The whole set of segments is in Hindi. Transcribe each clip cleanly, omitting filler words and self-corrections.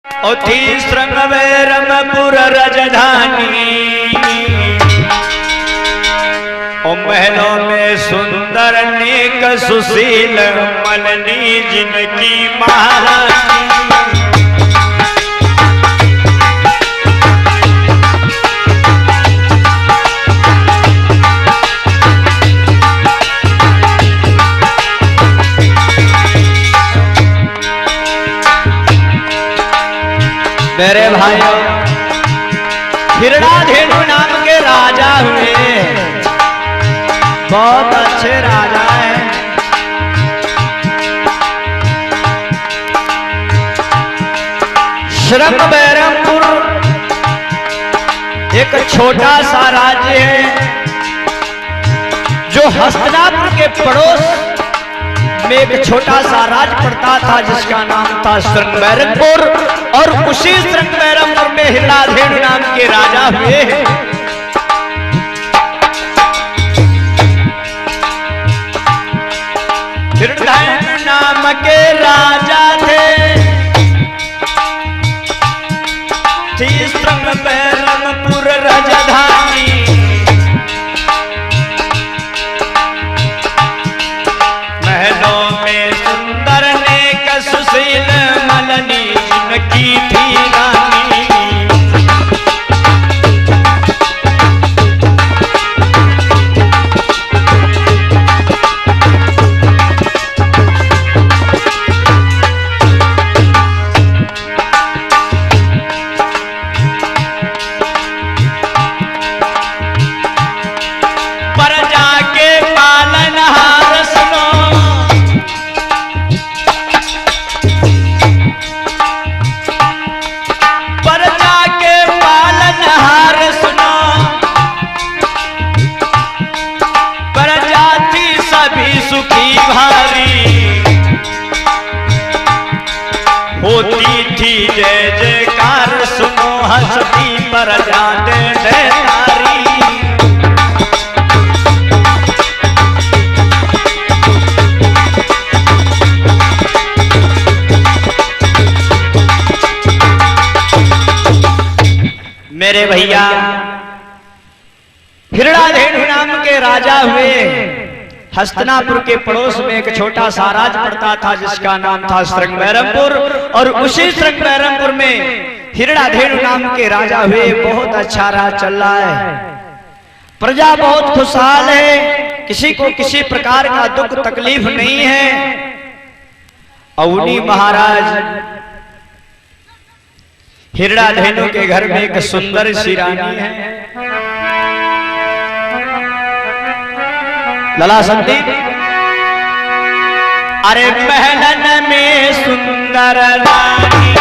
अति श्रृंगबैरमपुर राजधानी, ओ महलों में सुंदर नेक सुशील मलनी जिनकी महारानी। मेरे भाइयों, हिरणाधेनु नाम के राजा हुए, बहुत अच्छे राजा हैं। श्रृंगबैरमपुर एक छोटा सा राज्य है जो हस्तिनापुर के पड़ोस में एक छोटा सा राज्य पड़ता था जिसका नाम था श्रृंगबैरमपुर। और उसी श्रृंगबैरमपुर में हिरणाधेनु नाम के राजा हुए। हिरणाधेनु नाम के राजा थे, थी श्रृंगबैरमपुर राजधानी। महलों में सुंदर नेक सुशील मलनी की थी रानी। प्रजा के पालनहार सुनो, सुखी भारी होती थी जय जयकार सुनो, हंसती प्रजा दे नारी। मेरे भैया, हिरणाधेनु नाम के राजा हुए। हस्तिनापुर के पड़ोस में एक छोटा सा राज्य पड़ता था जिसका नाम था श्रृंगबैरमपुर। और उसी श्रृंगबैरमपुर में हिरणाधेनु नाम के राजा हुए। बहुत अच्छा राज चल रहा है, प्रजा बहुत खुशहाल है, किसी को किसी प्रकार का दुख तकलीफ नहीं है। अवनी महाराज हिरणाधेनु के घर में एक सुंदर सी रानी है। लला संदीप, अरे महलन में सुंदर रानी,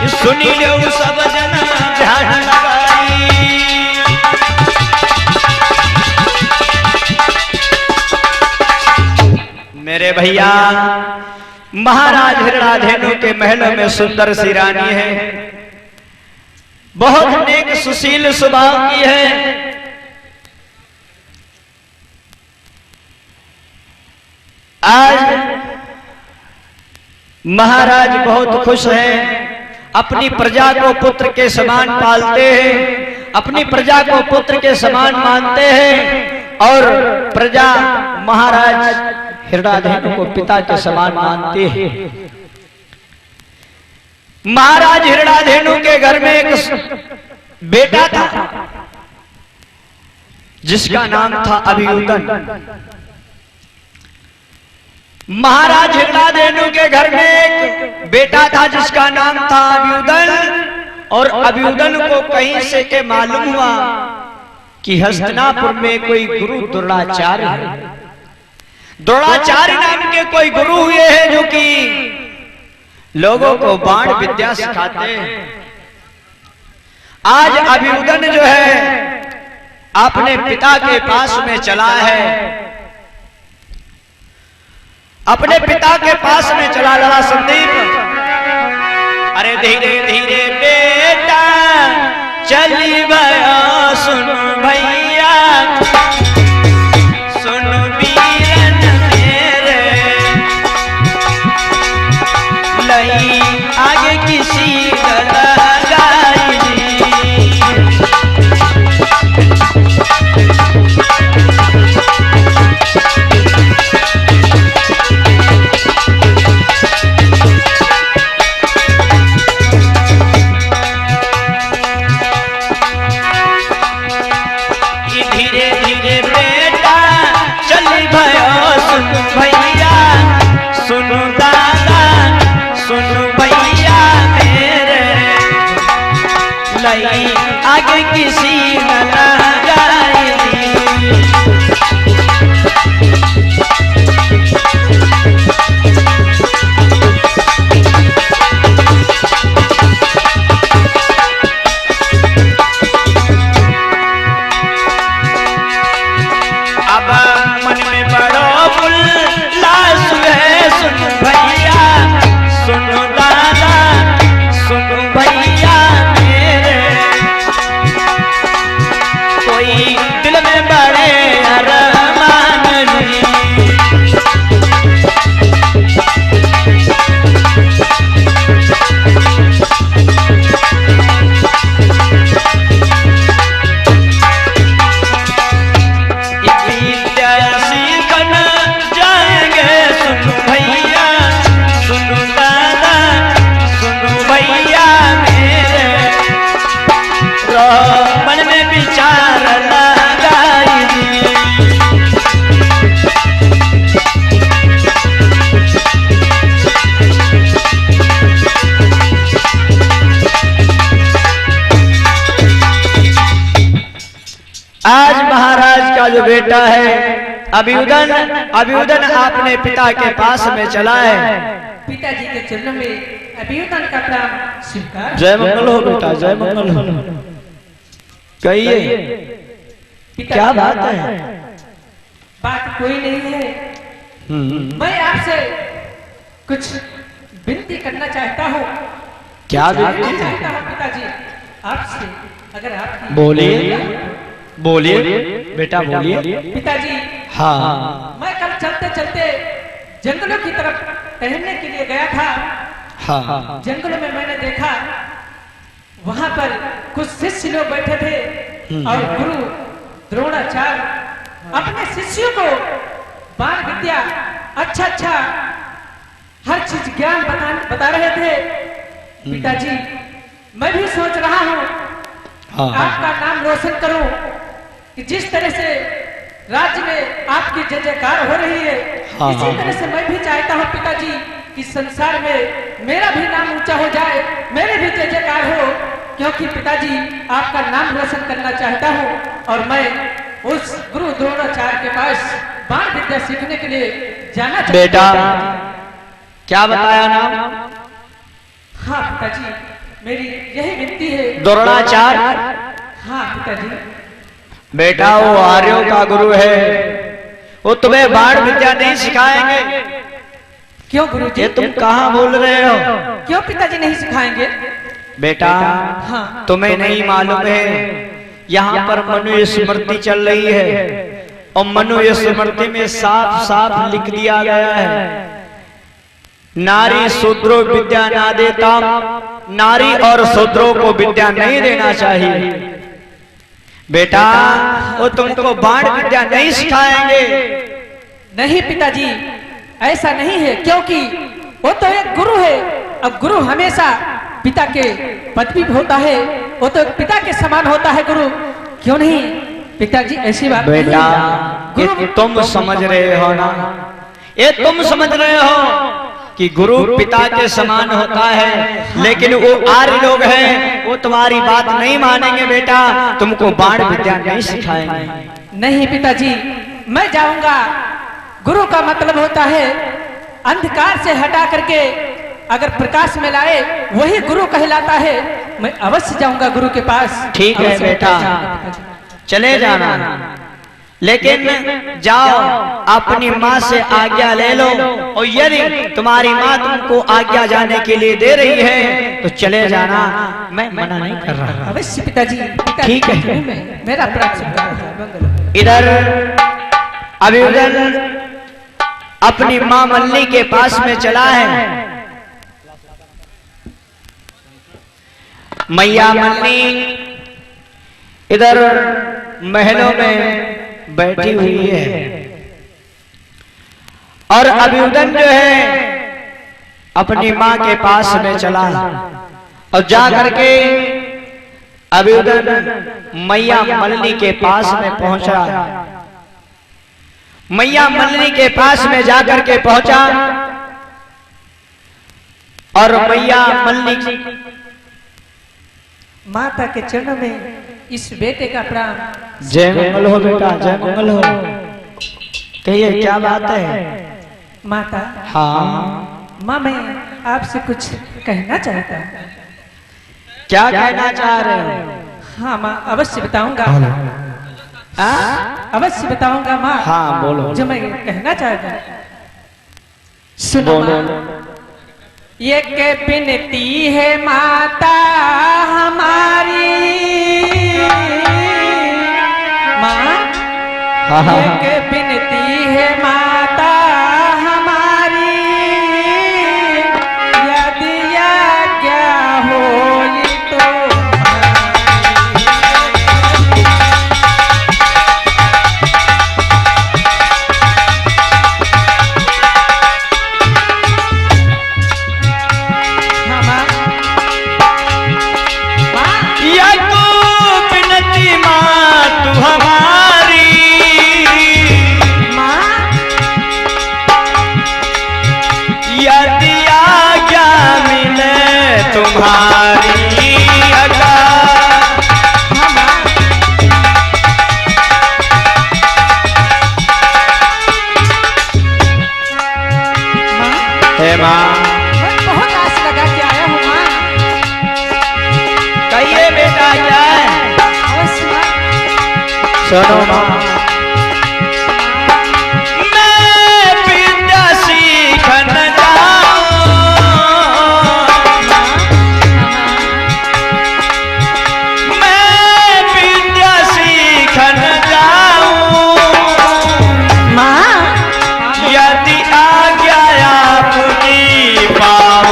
सुनी लो सब जना ध्यान लगाई। मेरे भैया, महाराज हिरणाधेनु के महल में सुंदर सी रानी है, बहुत नेक सुशील स्वभाव की है। आज महाराज बहुत खुश हैं, अपनी प्रजा को पुत्र के समान पालते हैं, अपनी प्रजा को पुत्र के समान मानते हैं। और प्रजा महाराज हिरणाधेनु को पिता के समान मानते हैं। महाराज हिरणाधेनु के घर में एक बेटा था जिसका नाम था अभियुदन। महाराज हिरणाधेनु के घर में एक बेटा था जिसका नाम था अभियुदन। और अभियुदन को कहीं से के मालूम हुआ कि हस्तिनापुर में कोई गुरु द्रोणाचार्य है। द्रोणाचार्य नाम के कोई गुरु हुए हैं जो कि लोगों को बाण विद्या सिखाते हैं। आज अभियुदन जो है अपने पिता के पास में चला है, अपने पिता के पास में चला लड़ा संदीप। अरे धीरे धीरे बेटा चली गया, सुन भैया सुन वीरन मेरे, लई आगे किसी लगाई। आगे किसी न लगाई। अब मन में बड़ो उल्लास है, सुन भैया सुन दादा सुन भैया मेरे, कोई दिल में बड़े अरमान नहीं। आज महाराज का जो बेटा है अभियुदन, अभियुदन अपने पिता के पास में चला है। पिताजी के चरणों में अभियुदन का प्रणाम स्वीकार। जय मंगल हो बेटा, जय मंगल हो। कहिए क्या बात है? बात कोई नहीं है, मैं आपसे कुछ विनती करना चाहता हूँ। क्या विनती चाहता हूँ पिताजी आपसे, अगर आप बोलिए बोलिए बेटा बोलिए। पिताजी हाँ, मैं कल चलते चलते जंगलों की तरफ टहलने के लिए गया था। हाँ, जंगलों में मैंने देखा वहां पर कुछ शिष्य लोग बैठे थे और गुरु द्रोणाचार्य अपने शिष्यों को बाण विद्या अच्छा हर चीज ज्ञान बता रहे थे। पिताजी मैं भी सोच रहा हूँ आपका नाम रोशन करूं, कि जिस तरह से राज्य में आपकी जय जयकार हो रही है, इसी तरह से मैं भी चाहता हूं पिताजी कि संसार में मेरा भी नाम ऊंचा हो जाए, मेरे भी जय जयकार हो, क्योंकि पिताजी आपका नाम रोशन करना चाहता हूं। और मैं उस गुरु द्रोणाचार्य के पास बाण विद्या सीखने के लिए जाना चाहता हूं। बेटा क्या बताया नाम? हाँ पिताजी, मेरी यही विनती है। द्रोणाचार्य? हाँ पिताजी। बेटा वो आर्यों का गुरु है, वो तुम्हें बाण विद्या नहीं सिखाएंगे। क्यों गुरुजी? ये तुम कहाँ बोल रहे हो? क्यों पिताजी नहीं सिखाएंगे? बेटा हाँ, तुम्हें नहीं मालूम है यहाँ पर मनु स्मृति चल रही है, और मनु स्मृति में साफ साफ लिख दिया गया है, नारी शूद्रो विद्या ना देता। नारी और शूद्रों को विद्या नहीं देना चाहिए। बेटा वो तुमको बाण विद्या नहीं सिखाएंगे। नहीं पिताजी, ऐसा नहीं है, क्योंकि वो तो एक गुरु है। अब गुरु हमेशा पिता के पदवी होता है, वो तो एक पिता के समान होता है गुरु। क्यों नहीं पिताजी, ऐसी बात नहीं बेटा, है। ये तुम समझ रहे हो ना, ये तुम समझ रहे हो कि गुरु पिता के समान होता है, लेकिन वो आर्य लोग हैं, वो तुम्हारी बात नहीं मानेंगे बेटा, तुमको बाण विद्या नहीं सिखाएंगे। नहीं पिताजी, मैं जाऊंगा। गुरु का मतलब होता है अंधकार से हटा करके अगर प्रकाश में लाए, वही गुरु कहलाता है। मैं अवश्य जाऊंगा गुरु के पास। ठीक है बेटा, चले जाना, लेकिन जाओ अपनी माँ से आज्ञा ले लो, और यदि तुम्हारी माँ तुमको आज्ञा जाने के लिए दे रही है तो चले जाना, मैं मना नहीं कर रहा। अवश्य पिताजी, ठीक है। मेरा प्रार्थना। इधर अभिमन्यु अपनी माँ मल्ली के पास में चला है। मैया मल्ली इधर महलों में बैठी हुई है, और अभिमन्यु जो है अपनी माँ के पास में चला, और जा करके अभिमन्यु मैया मल्ली के पास में पहुंचा। मैया मल्ली के पास में जाकर के पहुंचा, और मैया मल्ली माता के चरणों में इस बेटे का प्रणाम। जय मंगल हो बेटा, जय मंगल हो। कहिए क्या बात है माता? हाँ माँ, मैं आपसे कुछ कहना चाहता हूँ। क्या कहना चाह रहे हो? हाँ माँ, अवश्य बताऊंगा। हाँ? अवश्य बताऊंगा माँ। हाँ बोलो। जो मैं कहना चाहता हूँ, सुनो माँ। ये के बिनती है माता हमारी, माँ ये के बिनती है माता हमारी, यदि आज्ञा होई तो बहुत आस लगा के आया हूँ माँ। कहिए बेटा क्या है? अवश्य माँ। सुनो माँ, मैं विद्या सीखन जाऊं, मैं विद्या सीखन जाऊं माँ, यदि आज्ञा आपकी पाऊं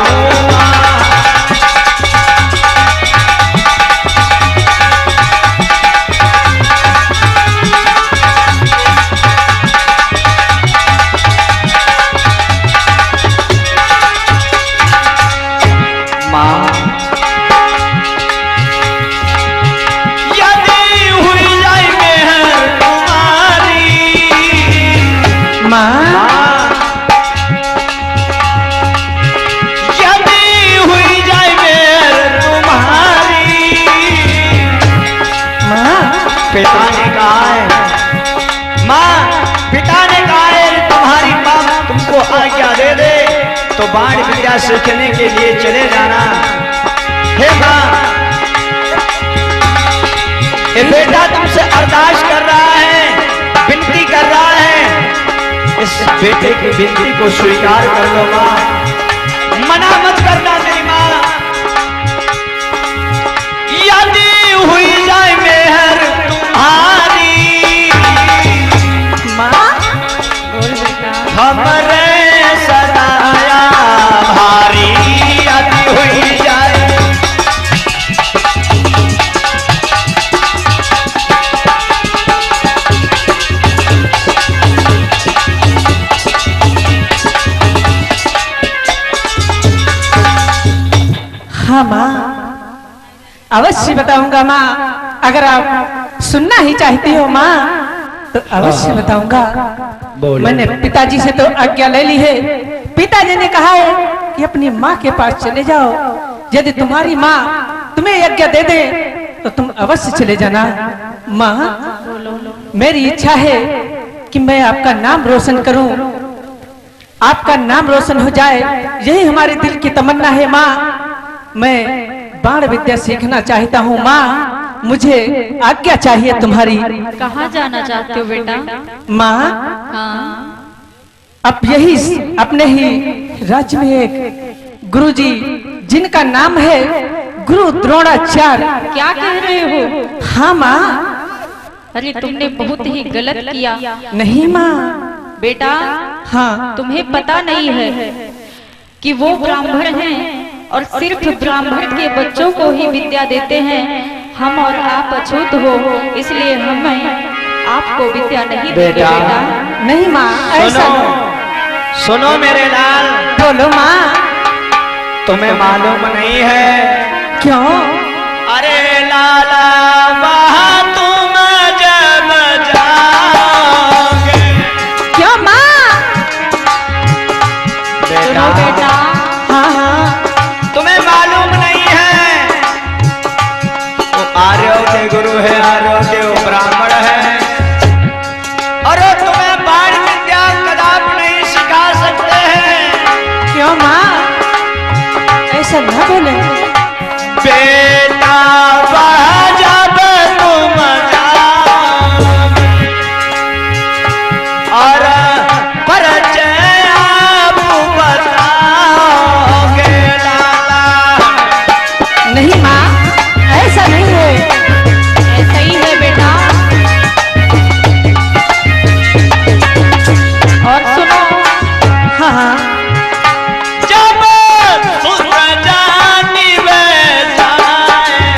माँ। पिता ने कहा है, माँ पिता ने कहा है तुम्हारी माँ तुमको आज्ञा दे दे तो बाण विद्या सीखने के लिए चले जाना। हे माँ, ये बेटा तुमसे अरदास कर रहा है, विनती कर रहा है, इस बेटे की विनती को स्वीकार कर लो माँ, मना मत करना मेरी माँ। यदि हुई जाए मेहर तुम्हारी माँ, हमरे सदाया भारी, यदि हुई जाए हाँ माँ, अवश्य बताऊंगा माँ। अगर आप सुनना ही चाहती हो माँ तो अवश्य बताऊंगा। मैंने पिताजी से तो आज्ञा ले ली है। पिताजी ने कहा है कि अपनी माँ के पास चले जाओ। यदि तुम्हारी माँ तुम्हें आज्ञा दे दे तो तुम अवश्य चले जाना। माँ, मेरी इच्छा है कि मैं आपका नाम रोशन करूं, आपका नाम रोशन हो जाए, यही हमारे दिल की तमन्ना है माँ। मैं बाण विद्या सीखना चाहता हूँ माँ, मुझे आज्ञा चाहिए तुम्हारी। कहाँ जाना चाहते हो बेटा? माँ, हाँ, अब यही अपने ही राज्य में एक गुरुजी जिनका नाम है गुरु द्रोणाचार्य। क्या कह रहे हो? हाँ माँ। अरे तुमने बहुत ही गलत किया। नहीं माँ। बेटा, हाँ, तुम्हें पता नहीं है कि वो ब्राह्मण हैं और सिर्फ ब्राह्मण के बच्चों को ही विद्या देते हैं। हम और आप अछूत हो, इसलिए हमें आपको विद्या नहीं देंगे बेटा। बेटा। नहीं माँ, ऐसा सुनो मेरे लाल, बोलो माँ। तुम्हें मालूम नहीं है क्यों? अरे लाला वहाँ तुम जब जाओगे। क्यों माँ? सुनो बेटा, हाँ हाँ, तुम्हें मालूम नहीं है वो आर्यों के गुरु है, आर्यों के वो ब्राह्मण है, और वो तुम्हें बाण विद्या कदापि नहीं सिखा सकते हैं। क्यों माँ? ऐसा ना बोले। बेटा वह जब तुम जाओगे और परिचय आप बताओगे लाला। नहीं माँ, ऐसा नहीं है। ऐसा ही है बेटा। और सुनो, हाँ हाँ, जब सुरजानी वे जाए,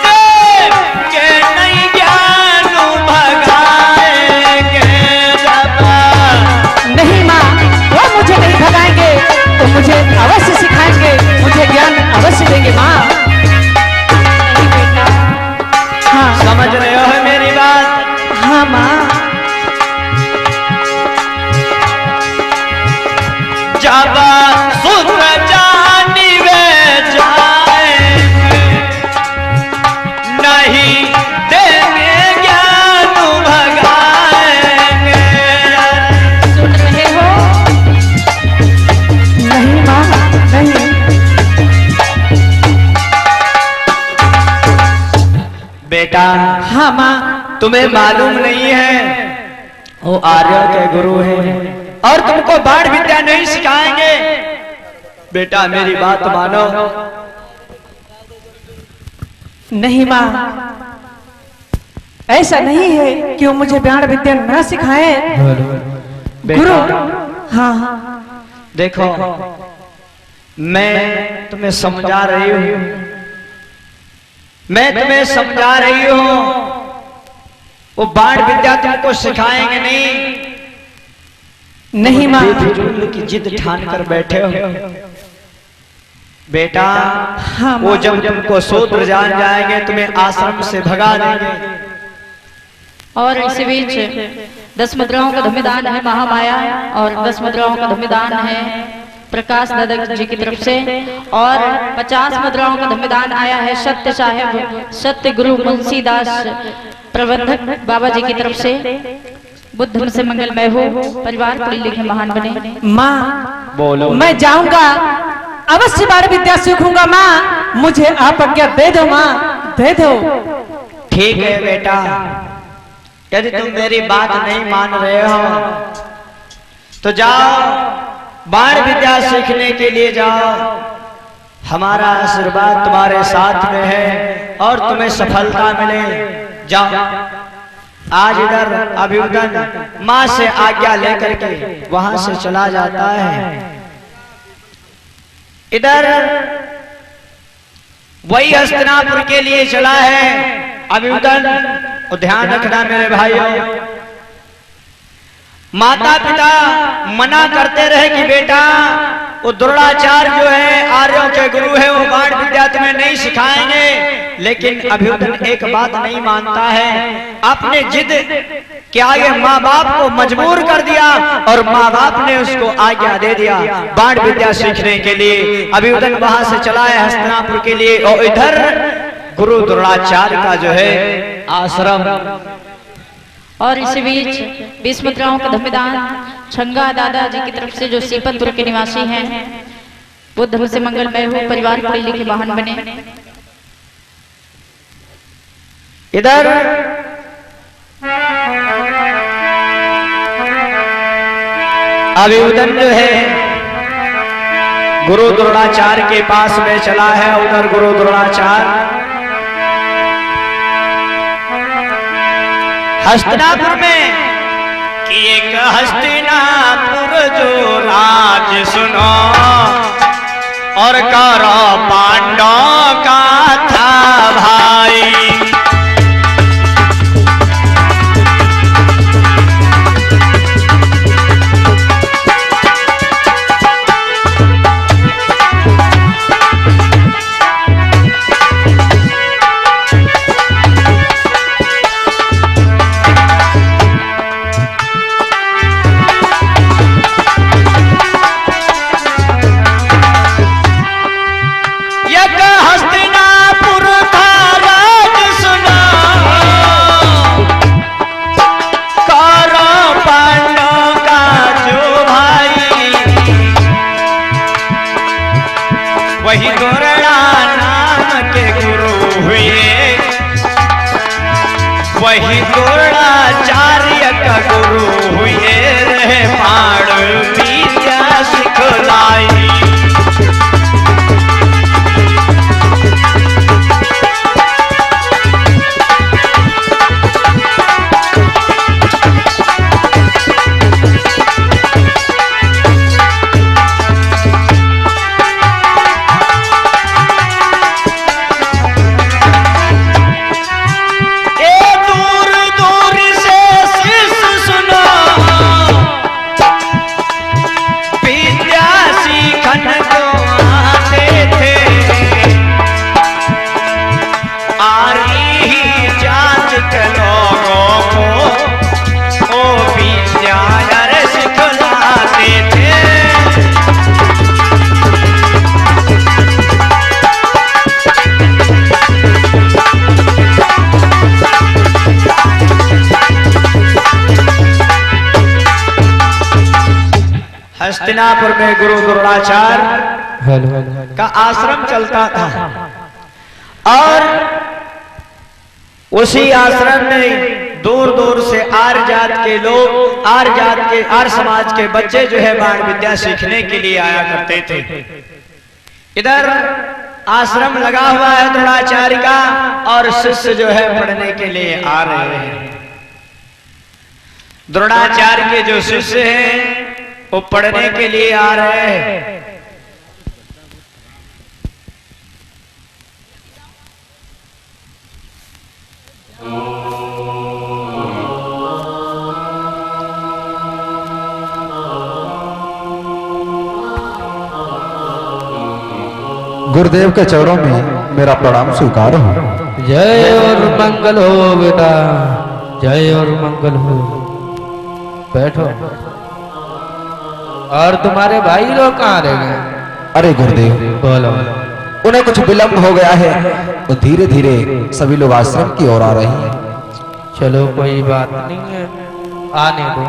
देव के नहीं ज्ञान भगाएंगे जब। नहीं माँ, वो मुझे नहीं भगाएंगे तो मुझे अवश्य सिखाएंगे, मुझे ज्ञान अवश्य देंगे माँ। नहीं बेटा, हाँ समझ रहे हो मेरी बात? हाँ माँ। जब सुरजानी वे जाएंगे, नहीं देंगे ज्ञान भगाएंगे। सुन रहे हो? नहीं माँ, नहीं। बेटा, हाँ माँ, तुम्हें मालूम नहीं है वो आर्य के गुरु हैं और तुमको बाण विद्या नहीं सिखाएंगे। बेटा मेरी बात मानो। नहीं माँ, ऐसा नहीं है कि वो मुझे बाण विद्या न सिखाए। गुरु, हाँ हाँ, देखो मैं तुम्हें समझा रही हूँ, मैं तुम्हें समझा रही हूँ। वो बाण विद्या तुमको सिखाएंगे नहीं। नहीं माँ। बेफिजूल की जिद ठान कर बैठे हो बेटा। हाँ वो जब तुमको सूत्र जान जाएंगे तुम्हें आश्रम से भगा देंगे। और इस बीच 10 मुद्राओं का धम्यदान है महामाया, और 10 मुद्राओं का धम्यदान है प्रकाश दादा जी की तरफ से, और 50 मुद्राओं का धम्यदान आया है सत्य साहेब सत्य गुरु मुंशीदास प्रबंधक बाबा जी की तरफ से। बुद्ध से मंगलमय हो, परिवार पढ़े लिखे महान बने। माँ, बोलो। मैं जाऊंगा, अवश्य बाण विद्या सीखूंगा माँ। मुझे आप आज्ञा दे दो माँ, दे दो। ठीक है बेटा, यदि तुम मेरी बात नहीं मान रहे हो तो जाओ बाण विद्या सीखने के लिए जाओ। हमारा आशीर्वाद तुम्हारे साथ में है और तुम्हें सफलता मिले। जाओ आज इधर अभिवादन माँ से आज्ञा लेकर के वहां से चला जाता है। इधर वही हस्तिनापुर के लिए चला है अभिवादन। और ध्यान रखना मेरे भाइयों, माता पिता मना करते रहे कि बेटा वो द्रोणाचार्य जो है आर्यों के गुरु है, वो बाण विद्या तुम्हें नहीं सिखाएंगे। लेकिन अभियुदन एक बात नहीं मानता है, अपने जिद के आगे माँ बाप को मजबूर कर दिया और माँ बाप ने उसको आज्ञा दे दिया बाण विद्या सीखने के लिए। अभियुदन वहां से चला है हस्तिनापुर के लिए और इधर गुरु द्रोणाचार्य का जो है आश्रम। और इसी बीच 20 मुद्राओं का धम्मदान छंगा दादाजी की तरफ से, जो सीपतपुर के निवासी हैं, वो धर्म से मंगलमय हो, परिवार पढ़े लिखे वाहन बने। इधर अभियुदन जो है गुरु द्रोणाचार्य के पास में चला है। उधर गुरु द्रोणाचार्य हस्तिनापुर में कि एक हस्तिनापुर जो राज सुनो और कौरव पांडव का था भाई। वही द्रोणा नाम के गुरु हुए, वही द्रोणाचार्य का गुरु हुए, रहे बाण विद्या सिखलाई। हस्तिनापुर में गुरु द्रोणाचार्य का आश्रम चलता था और उसी आश्रम में दूर दूर से आर्य जात के लोग, आर्य समाज के बच्चे जो है बाण विद्या सीखने के लिए आया करते थे। इधर आश्रम लगा हुआ है द्रोणाचार्य का और शिष्य जो है पढ़ने के लिए आ रहे हैं। द्रोणाचार्य के जो शिष्य हैं वो पढ़ने के लिए आ रहे हैं। गुरुदेव के चरणों में मेरा प्रणाम स्वीकार हो। जय और मंगल हो बेटा, जय और मंगल हो। बैठो। और तुम्हारे भाई लोग कहाँ रह गए? अरे गुरुदेव, बोलो। उन्हें कुछ विलंब हो गया है तो धीरे धीरे सभी लोग आश्रम की ओर आ रहे हैं। चलो कोई बात नहीं है, आने दो।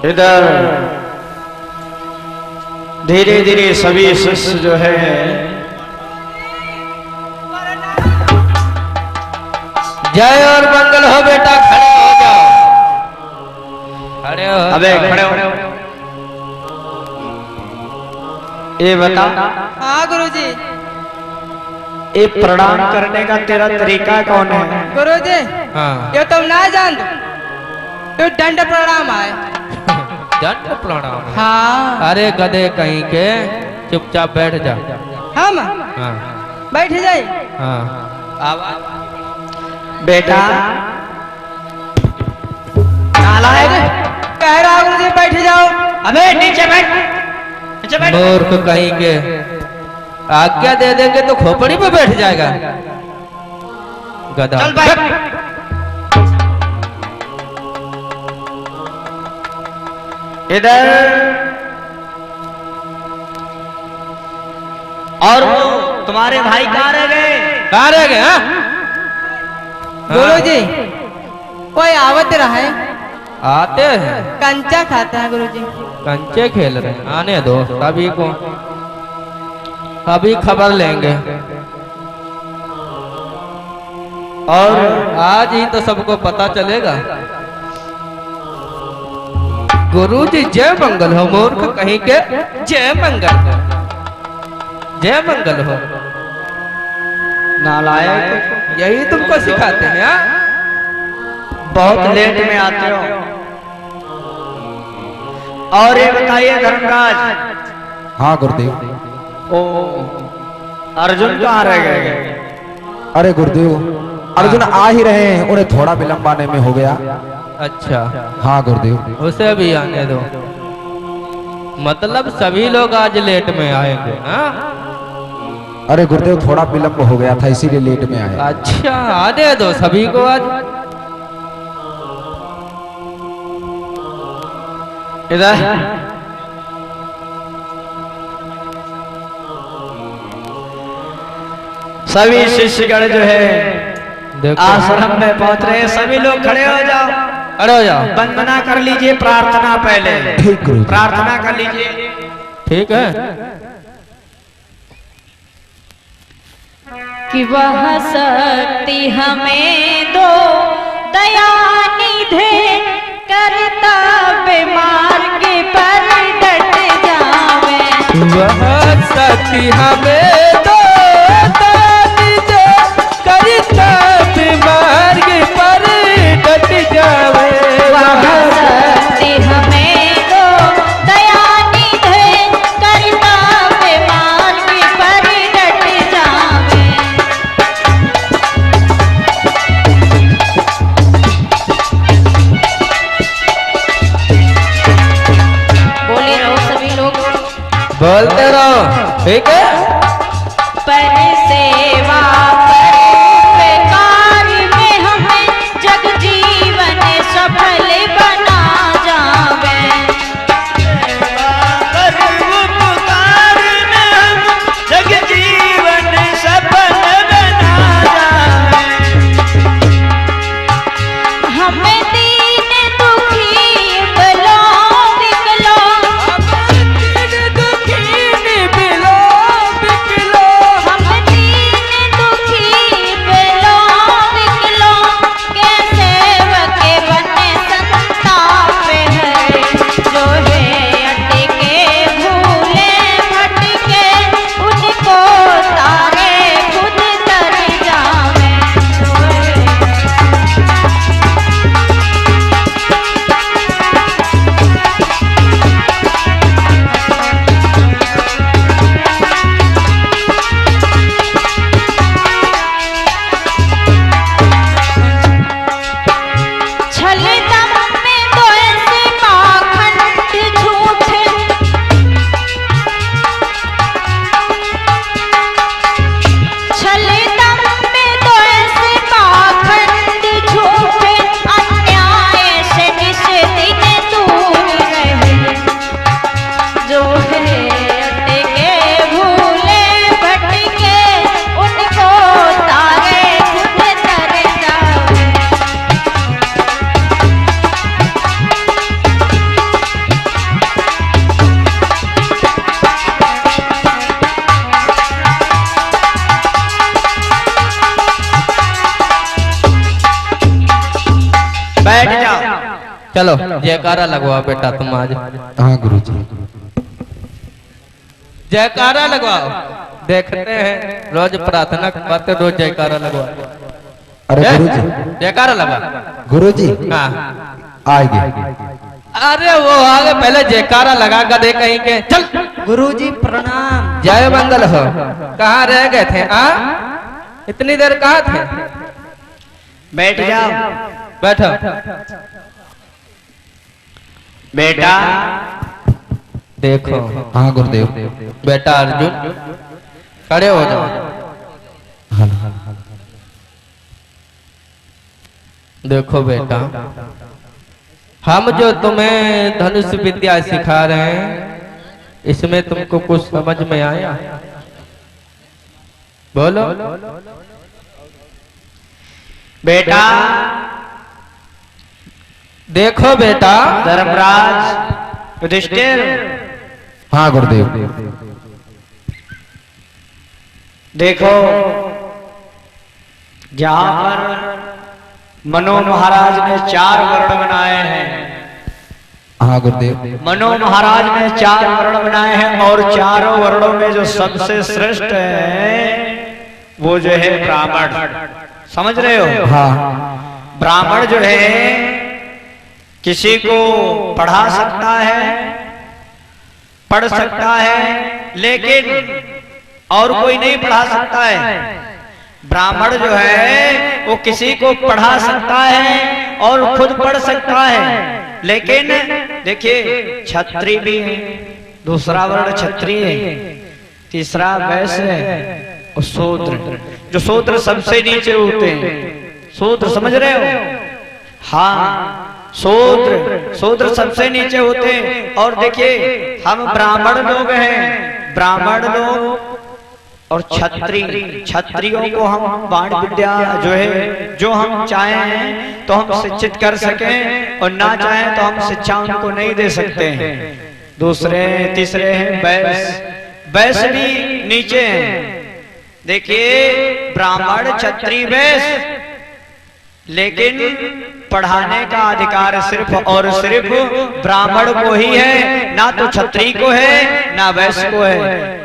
इधर धीरे धीरे सभी शिष्य जो है जय और मंगल हो बेटा, खड़े हो जाओ, खड़े हो। अबे खड़े हो। ये बता। हाँ गुरुजी। ये प्रणाम करने का तेरा तरीका कौन है? गुरुजी, हाँ। ये तुम ना जान, तो दंड प्रणाम है। दंड प्रणाम? हाँ। अरे गधे कहीं के, चुपचाप बैठ जा। हम? हाँ। बैठ जाए। हाँ। आवाज बेटा नालायक, कह रहा हूँ गुरुजी बैठ जाओ। अबे नीचे बैठ, नीचे बैठ। मूर्ख कहीं के, आज्ञा दे देंगे तो खोपड़ी पे बैठ जाएगा गधा। चल बैठ। इधर और वो तुम्हारे भाई कहाँ रह गए? कहाँ रह गए? हाँ? गुरुजी कोई आवत रहा है, आते हैं, कंचा खाता है गुरुजी। कंचे खेल रहे हैं, आने दो सभी को, अभी खबर लेंगे। और आज ही तो सबको पता चलेगा। गुरुजी जय मंगल हो। मूर्ख कहीं के, जय मंगल हो, जय मंगल हो। नालायक, यही तुमको सिखाते हैं? हाँ? बहुत लेट में आते हो। और ये बताइए धर्मराज, हाँ गुरुदेव। ओ अर्जुन कहाँ रह गए? अरे गुरुदेव, अर्जुन आ ही रहे हैं, उन्हें थोड़ा विलंब आने में हो गया। अच्छा, हाँ गुरुदेव। उसे भी आने दो। मतलब सभी लोग आज लेट में आएंगे? हाँ? अरे गुरुदेव, थोड़ा विलंब हो गया था इसीलिए लेट में आए। अच्छा, आने दो सभी को आज। इधर सभी शिष्यगण जो है देखो, आश्रम में पहुंच रहे हैं। सभी लोग खड़े हो जाओ, खड़े हो जाओ। वंदना कर लीजिए, प्रार्थना पहले ठीक गुरुजी। प्रार्थना कर लीजिए। ठीक है। कि वह शक्ति हमें दो दया निधे, कर्तव्य मार्ग पर डट जावे। वह शक्ति हमें दो दान दे, कर्तव्य मार्ग पर डट जावे। वह शक्ति हमें दो दया निधे, कर्तव्य मार्ग पर डट जावे। बोले रहो सभी लोग, बोलते रहो, ठीक है। पर सेवा करे कार्य में हमें जग जीवन सफल बना जावे। उपकार में हम जग जीवन सफल बना जावे। हमें दीन दुखी बलो विकलो, हम दीन दुखी बलो विकलो, के सेवक बने संताप है। जो है अटके भूले भटके, उनको तारे खुद तर जावे। छल दम में दो ऐसे पाखंड झूठे, छल दम में दो ऐसे पाखंड झूठे, अन्याय से निस दिन दूर रहे। जो है अटके भूले भटके, उनको तारे खुद तर जावे। बैठ जाओ। चलो जयकारा लगवाओ बेटा तुम आज, हाँ गुरुजी। जयकारा लगवाओ। देखते हैं रोज प्रार्थना करते, रोज जयकारा लगवाओ। अरे गुरुजी, जयकारा लगा। गुरुजी हाँ, आएंगे। अरे वो आगे पहले जयकारा लगा कर दे कहीं के। चल गुरुजी प्रणाम। जय मंगल हो। कहाँ रह गए थे? इतनी देर कहाँ थे? बैठ जाओ। बैठो। बेटा देखो। हाँ गुरुदेव। बेटा अर्जुन खड़े हो जाओ। देखो बेटा, हम जो तुम्हें धनुष विद्या सिखा रहे हैं, इसमें तुमको कुछ समझ में आया? बोलो। बेटा देखो बेटा, धर्मराज युधिष्ठिर, हाँ गुरुदेव। देखो जहां पर मनो महाराज ने 4 वर्ण बनाए हैं, हाँ गुरुदेव। मनो महाराज ने 4 वर्ण बनाए हैं और चारों वर्णों में जो सबसे श्रेष्ठ है वो जो है ब्राह्मण। समझ रहे हो? हाँ। ब्राह्मण जो है किसी को पढ़ा सकता है, पढ़ सकता है, लेकिन और कोई नहीं पढ़ा सकता है। ब्राह्मण जो है वो किसी को पढ़ा सकता है और खुद पढ़ सकता है, लेकिन देखिए क्षत्रिय भी है, दूसरा वर्ण क्षत्रिय है, तीसरा वैश्य है और शूद्र। जो शूद्र सबसे नीचे होते हैं, शूद्र, समझ रहे हो? हाँ, शूद्र सबसे नीचे होते हैं। और देखिए हम ब्राह्मण लोग हैं, ब्राह्मण लोग और क्षत्रियों को हम बाण विद्या जो है, जो हम चाहें तो हम शिक्षित कर सकें और ना चाहें तो हम शिक्षा उनको नहीं दे सकते हैं। दूसरे तीसरे हैं वैश्य भी नीचे हैं। देखिए ब्राह्मण क्षत्रिय वैश्य, लेकिन पढ़ाने का अधिकार सिर्फ और सिर्फ ब्राह्मण को ही है, ना तो क्षत्रिय को है ना वैश्य को है।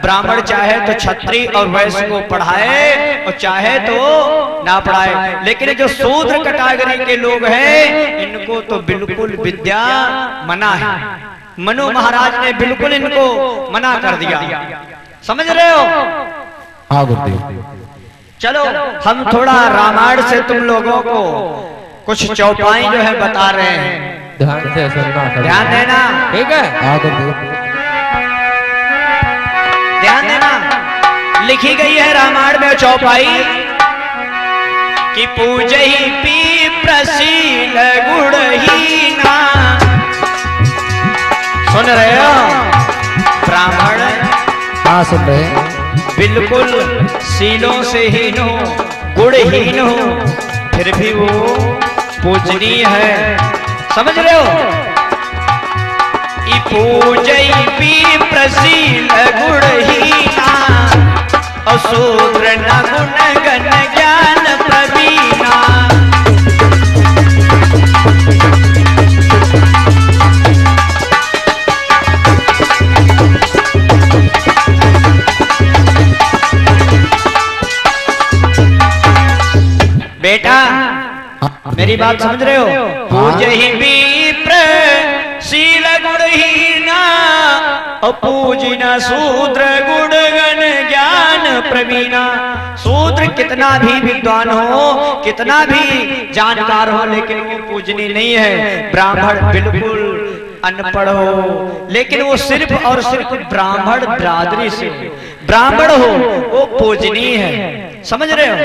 ब्राह्मण चाहे तो क्षत्रिय और वैश्य को पढ़ाए और चाहे तो ना पढ़ाए, लेकिन जो शूद्र कैटेगरी के लोग हैं इनको तो बिल्कुल विद्या मना है। मनु महाराज ने बिल्कुल इनको मना कर दिया। समझ रहे हो? हाँ गुरुदेव। चलो हम थोड़ा रामायण से तुम लोगों को कुछ चौपाई जो है बता रहे हैं, ध्यान से सुनना, ध्यान देना, ठीक है? हाँ गुरुदेव। ध्यान देना। लिखी गई है रामायण में चौपाई कि पूजहि पीप्रशील गुणहीना। सुन रहे हो? ब्राह्मण हाँ सुन रहे हैं। बिल्कुल शीलों से हीन हो, गुणहीन हो, फिर भी वो पूजनीय है। समझ रहे हो? पूजई पीप्रशील गुणहीना और शूद्र न गुण गण ज्ञान प्रवीणा। बेटा मेरी बात समझ रहे हो? पूजहि विप्रशील गुणहीना और पूजना शूद्र गुण गण ज्ञान प्रवीणा। शूद्र कितना भी विद्वान हो, कितना भी जानकार हो, लेकिन वो पूजनीय नहीं है। ब्राह्मण बिल्कुल अनपढ़ हो, लेकिन वो सिर्फ और सिर्फ ब्राह्मण बिरादरी से ब्राह्मण हो, वो पूजनीय है। समझ रहे हो?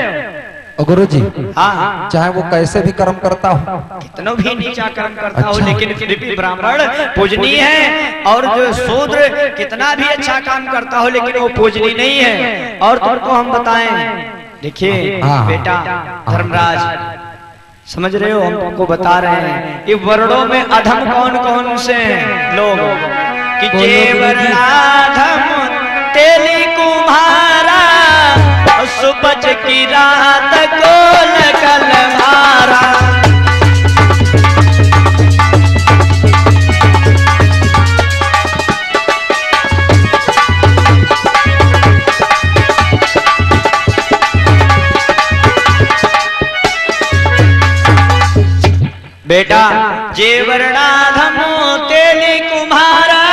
गुरु जी, हाँ, चाहे वो कैसे भी कर्म करता हो, कितना भी नीचा कर्म करता हो, लेकिन फिर भी ब्राह्मण पूजनीय है। और जो शूद्र कितना भी अच्छा काम करता हो, लेकिन वो पूजनीय नहीं है। और तुमको हम बताएं, देखिए बेटा धर्मराज, समझ रहे हो? हम तुमको बता रहे हैं ये वर्णों में अधम कौन कौन से लोग, कि जेवर अधम तेली कुम्हारा, सुबज की रात को लगल मारा। बेटा जेवरनाधम तेली कुम्हारा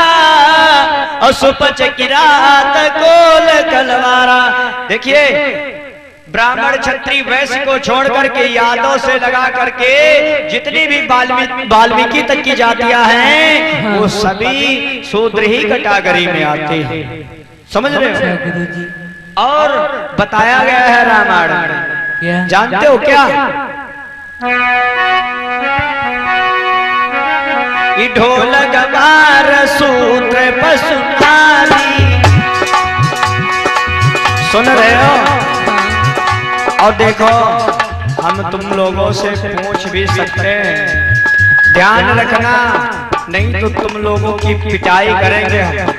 और सुपच की रात कोल कलवारा। देखिए ब्राह्मण क्षत्रिय वैश्य को छोड़ करके यादव से लगा करके जितनी भी वाल्मीकि तक की जातियां हैं वो सभी शूद्र ही कैटेगरी में आते हैं, समझ रहे हो। और बताया गया है रामायण में, जानते हो क्या? ढोल गवार सूत्र पशुनारी, सुन रहे हो? और देखो हम तुम लोगों से पूछ भी सकते हैं, ध्यान रखना नहीं तो तुम लोगों की पिटाई करेंगे हम,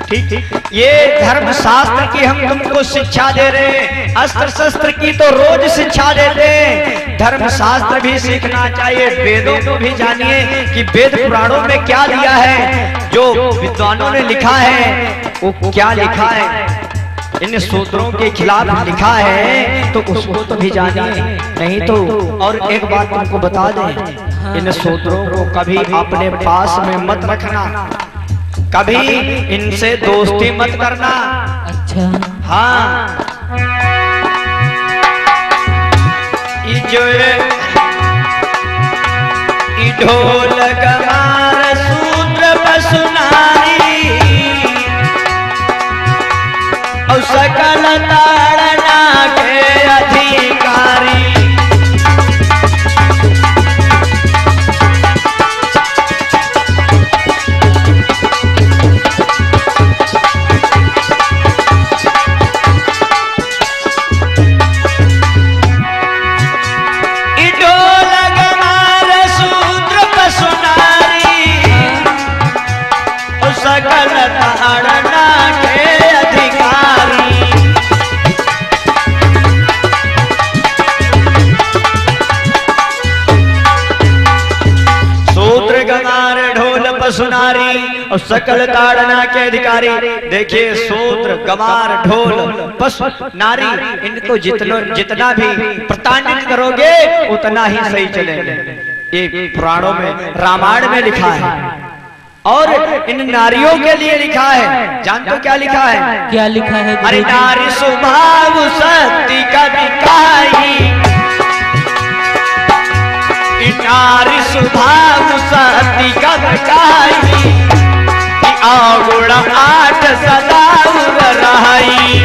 ठीक? ये धर्म शास्त्र की हम तुमको शिक्षा दे रहे हैं, अस्त्र शस्त्र की तो रोज शिक्षा देते हैं, धर्म शास्त्र भी सीखना चाहिए। वेदों को भी जानिए कि वेद पुराणों में क्या दिया है, जो विद्वानों ने लिखा है वो क्या लिखा है, इन सूत्रों के खिलाफ लिखा है तो उसको तो भी जानिए, नहीं तो। और एक बात तुमको बता दें, इन सूत्रों को कभी अपने पास में मत रखना, कभी इनसे दोस्ती मत करना। अच्छा हाँ, ढोल गवार सूत्र पशुनारी और सकल ताड़ना के अधिकारी। सुनारी और सकल ताड़ना के अधिकारी। देखिए सूत्र गवार ढोल पशु नारी, इनको जितना भी प्रताड़ित करोगे उतना ही सही चलेंगे। ये पुराणों में रामायण में लिखा है और इन नारियों के लिए लिखा है। जानते हो क्या लिखा है? क्या लिखा है? अरे नारी स्वभाव सती कभी काई, नारी स्वभाव सती कभी काई, आगुण आठ सदा रहाई।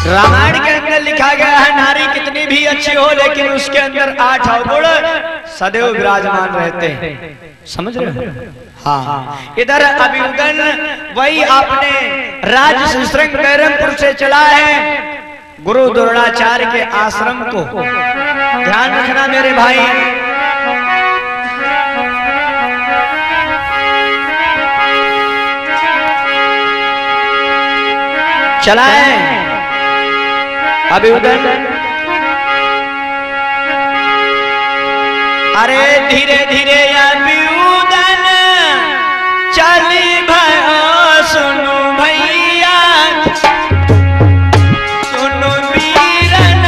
रामायण के अंदर लिखा गया है नारी कितनी भी अच्छी हो लेकिन उसके अंदर 8 अवगुण सदैव विराजमान रहते हैं, समझ रहे हो? हाँ, इधर अभियुदन वही आपने राज श्रृंगबैरमपुर से चला है गुरु द्रोणाचार्य के आश्रम को। ध्यान रखना मेरे भाई, चलाए अभियुदन। अरे धीरे धीरे अभियुदन चली भयो, सुनो भैया सुनो वीरन,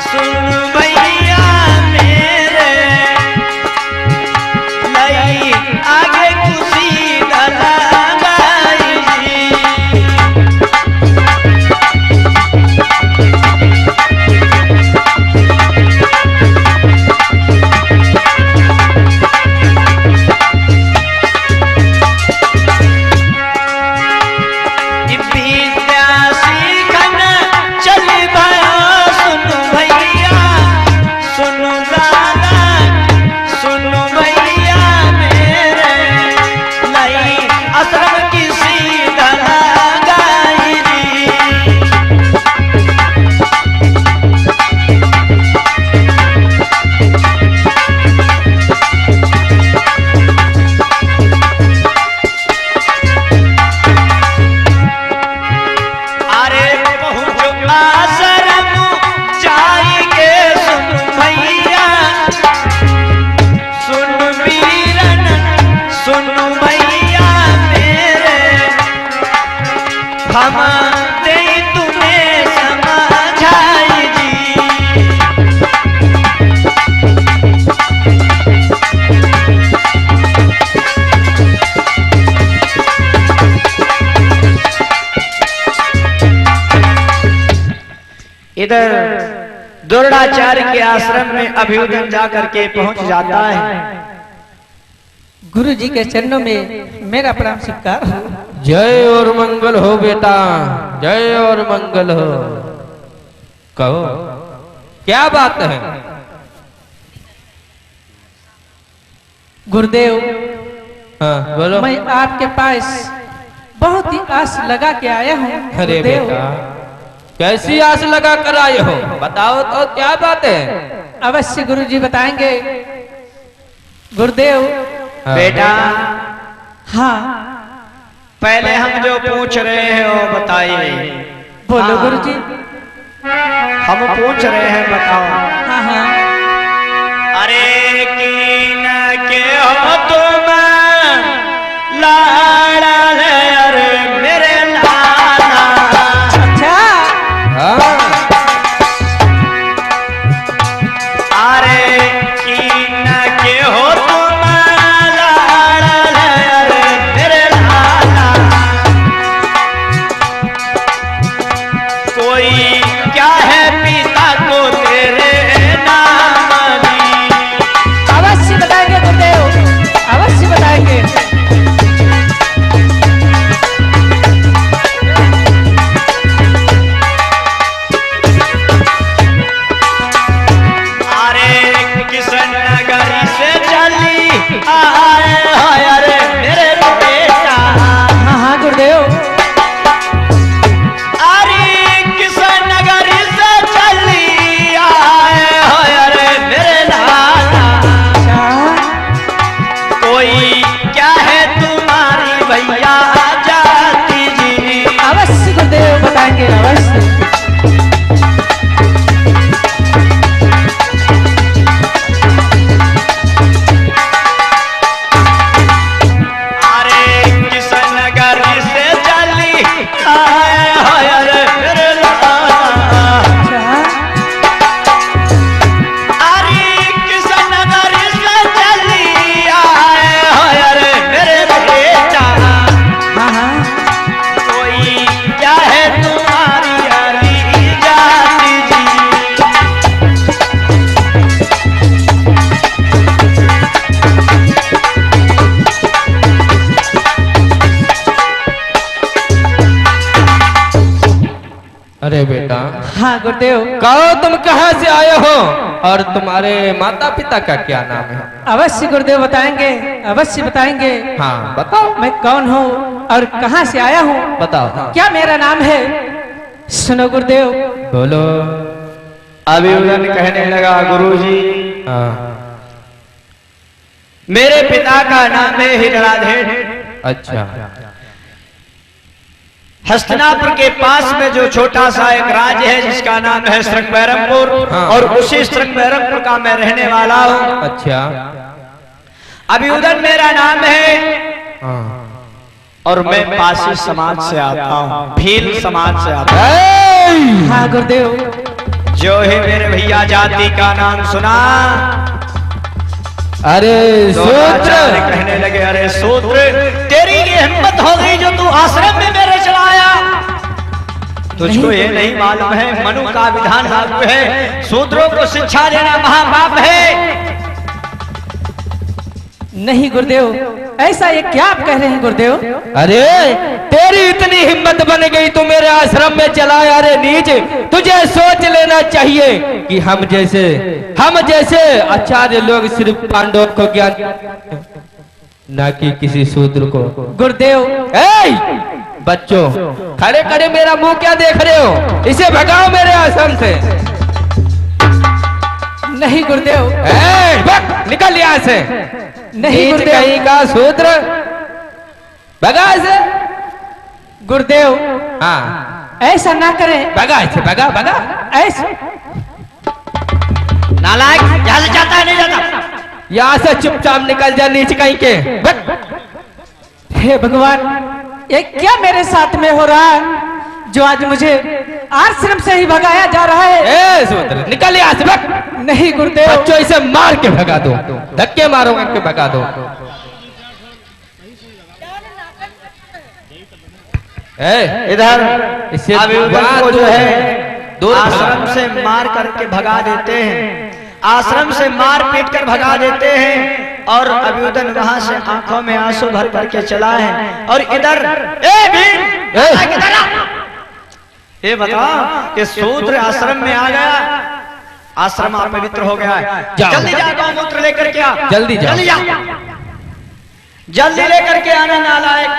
सुनो भैया मेरे, लई आगे खुशी लगाई। हम तुम्हें समझाई जी। इधर द्रोणाचार्य के आश्रम में अभियुदन जाकर के पहुंच जाता है। गुरु जी के चरणों में मेरा प्रणाम स्वीकार हो। जय और मंगल हो बेटा, जय और मंगल हो। कहो क्या बात है? गुरुदेव, हाँ बोलो। मैं आपके पास बहुत ही आस लगा के आया हूँ। अरे गुरुदेव, बेटा, कैसी आस लगा कर आए हो? बताओ तो क्या बात है? अवश्य गुरु जी बताएंगे। गुरुदेव, हाँ। बेटा, हाँ पहले हम जो पूछ रहे हैं वो बताइए। बोलो हाँ। गुरु जी। हम पूछ रहे हैं, बताओ। हाँ हाँ। अरे कीन के हो तुम लाडल, अरे मेरे लाला। अच्छा, हाँ। अरे कीन के हो तुम लाडल, अरे मेरे लाला। कोई क्या है पिता को तेरे नाम दी। अवश्य बताएंगे गुरुदेव, अवश्य बताएंगे। अरे किशन नगरी से चली आए हाय, अरे मेरे बेटा। हाँ हाँ गुरुदेव। अरे किशन नगरी से चली आए हाय, अरे मेरे लाला। अच्छा, कोई क्या है तुम्हारी भैया जाति जी। अवश्य गुरुदेव बताएंगे, अवश्य। अरे किशन नगरी से चली आए हाय, अरे मेरे लाला। अच्छा, अरे किशन नगरी से चली आए हाय, अरे मेरे बेटा। हाँ हाँ। कोई क्या है तुम्हारी हरी जाति जी। अरे बेटा, हाँ गुरुदेव, कहो तुम कहाँ से आए हो और तुम्हारे माता पिता का क्या नाम है? अवश्य गुरुदेव बताएंगे, अवश्य बताएंगे। हाँ बताओ। मैं कौन हूँ और कहाँ से आया हूँ, बताओ। क्या मेरा नाम है? सुनो गुरुदेव। बोलो। अभियुदन कहने लगा, गुरुजी, हाँ। मेरे पिता का नाम है हिरणाधेड़। अच्छा। हस्तिनापुर के पास में जो छोटा सा एक राज्य है जिसका नाम है श्रृंगबैरमपुर, हाँ। और उसी श्रृंगबैरमपुर का मैं रहने वाला हूँ। अच्छा। अभियुदन मेरा नाम है, हाँ। और मैं पासी समाज से आता हूँ, भील समाज से आता हूँ। हाँ गुरुदेव। जो ही मेरे भैया जाति का नाम सुना, अरे द्रोणाचार्य सूत्र। कहने लगे, अरे सूत्र, तेरी ये हिम्मत हो गई जो तू आश्रम में मेरे चला आया। तुझको ये नहीं मालूम है मनु का विधान लागू है, शूद्रों को शिक्षा देना महापाप है। नहीं गुरुदेव, ऐसा ये क्या आप कह रहे हैं गुरुदेव? अरे तेरी इतनी हिम्मत बन गई तू मेरे आश्रम में चला। अरे नीच, तुझे सोच लेना चाहिए कि हम जैसे आचार्य लोग सिर्फ पांडवों को ज्ञान, ना कि किसी शूद्र को। गुरुदेव, बच्चों, खड़े खड़े मेरा मुंह क्या देख रहे हो? इसे भगाओ मेरे आश्रम से। नहीं गुरुदेव, निकल यहाँ से। नहीं नीच गुरुदेव। कहीं का शूद्र, भगा इसे। गुरुदेव, हाँ ऐसा ना करें। भगा इसे, भगा भगा। ऐसा नालायक, यहाँ से जाता है नहीं जाता? यहाँ से चुपचाप निकल जा, नीच कहीं के। हे भगवान, ये क्या मेरे साथ में हो रहा है जो आज मुझे आश्रम से ही भगाया जा रहा है? शूद्र, निकल यहाँ से, भग। नहीं गुरुदेव। बच्चों, इसे मार के भगा दो, धक्के मारो के भगा दो। इधर इसे अभियुदन को जो है दूर आश्रम से मार करके भगा देते हैं, आश्रम से मार पीट कर भगा देते हैं। और अभियुदन वहां से आंखों में आंसू भर करके चला है। और इधर ए भीम, किधर आ? ये बताओ कि शूद्र आश्रम में आ गया, आश्रम अपवित्र हो गया है। जल्दी जा गौमूत्र लेकर के आ, जल्दी जा, जल्दी जा, जल्दी लेकर के आना नालायक।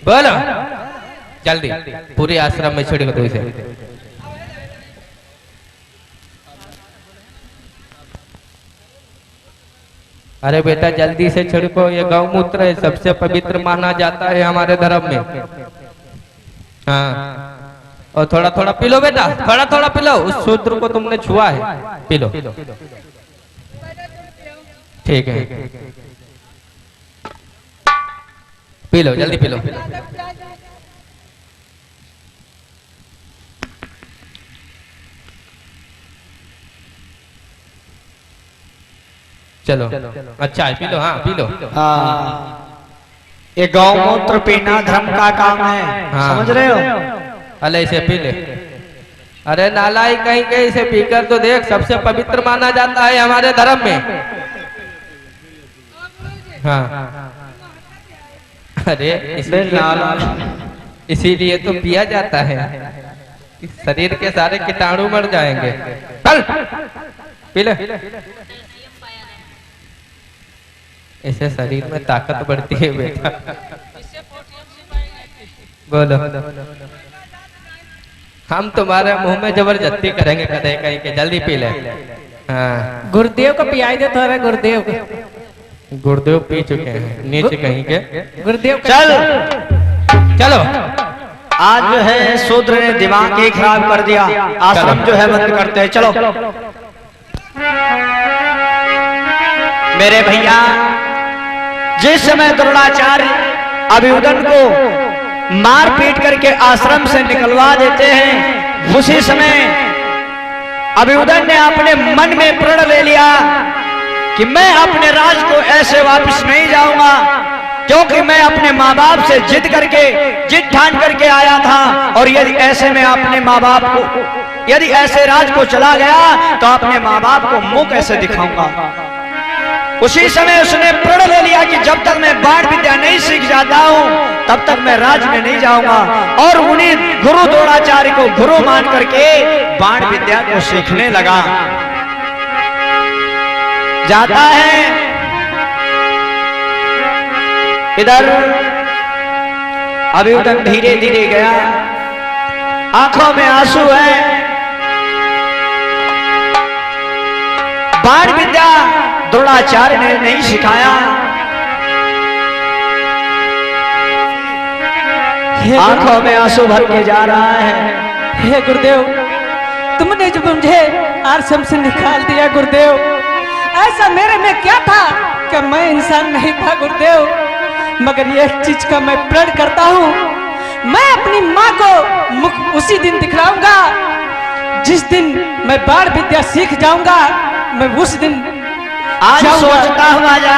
बोलो जल्दी, पूरे आश्रम में छिड़क दो इसे। अरे बेटा जल्दी से छिड़को, ये गौमूत्र है, सबसे पवित्र माना जाता है हमारे धर्म में। हाँ, और थोड़ा थोड़ा पी लो बेटा, थोड़ा थोड़ा पी लो। उस शूद्र को तुमने छुआ है, पी लो। ठीक है, पी लो, जल्दी पी लो। चलो अच्छा है, पी लो। हाँ पी लो। ये गौमूत्र पीना धर्म का काम है, समझ रहे हो? अले इसे पी ले। अरे नालाई कहीं कहीं इसे पीकर तो देख, सबसे पवित्र माना जाता है हमारे धर्म में। हाँ अरे इसीलिए तो पिया जाता है, शरीर के सारे कीटाणु मर जाएंगे। चल पी ले, इससे शरीर में ताकत बढ़ती है बेटा। बोलो, हम तुम्हारे मुंह में जबरदस्ती करेंगे कदे कहीं के, जल्दी पी ले। हाँ गुरुदेव को पियाई दे तो, गुरुदेव को। गुरुदेव पी चुके हैं नीचे कहीं के। गुरुदेव चल चलो, आज जो है शूद्र ने दिमाग ही खराब कर दिया, आश्रम जो है बंद करते हैं। चलो मेरे भैया, जिस समय द्रोणाचार्य अभियुदन को मार पीट करके आश्रम से निकलवा देते हैं, उसी समय अभियुदन ने अपने मन में प्रण ले लिया कि मैं अपने राज को ऐसे वापस नहीं जाऊंगा, क्योंकि मैं अपने माँ बाप से जिद ठान करके आया था। और यदि ऐसे में अपने माँ बाप को, यदि ऐसे राज को चला गया तो अपने माँ बाप को मुंह कैसे दिखाऊंगा। उसी समय उसने प्रण ले लिया कि जब तक मैं बाण विद्या नहीं सीख जाता हूं तब तक मैं राज में नहीं जाऊंगा। और उन्हीं गुरु द्रोणाचार्य को गुरु मान करके बाण विद्या को सीखने लगा। जाता है इधर अभियुदन धीरे धीरे गया, आंखों में आंसू है। बाण विद्या द्रोणाचार्य ने नहीं सिखाया, आंखों में आंसू भर के जा रहा है। हे गुरुदेव, तुमने जब मुझे आश्रम से निकाल दिया गुरुदेव, ऐसा मेरे में क्या था कि मैं इंसान नहीं था गुरुदेव, मगर यह चीज का मैं प्रण करता हूँ, मैं अपनी माँ को मुख उसी दिन दिखलाऊंगा जिस दिन मैं बाण विद्या सीख जाऊंगा। मैं उस दिन आज सोचता हुआ जा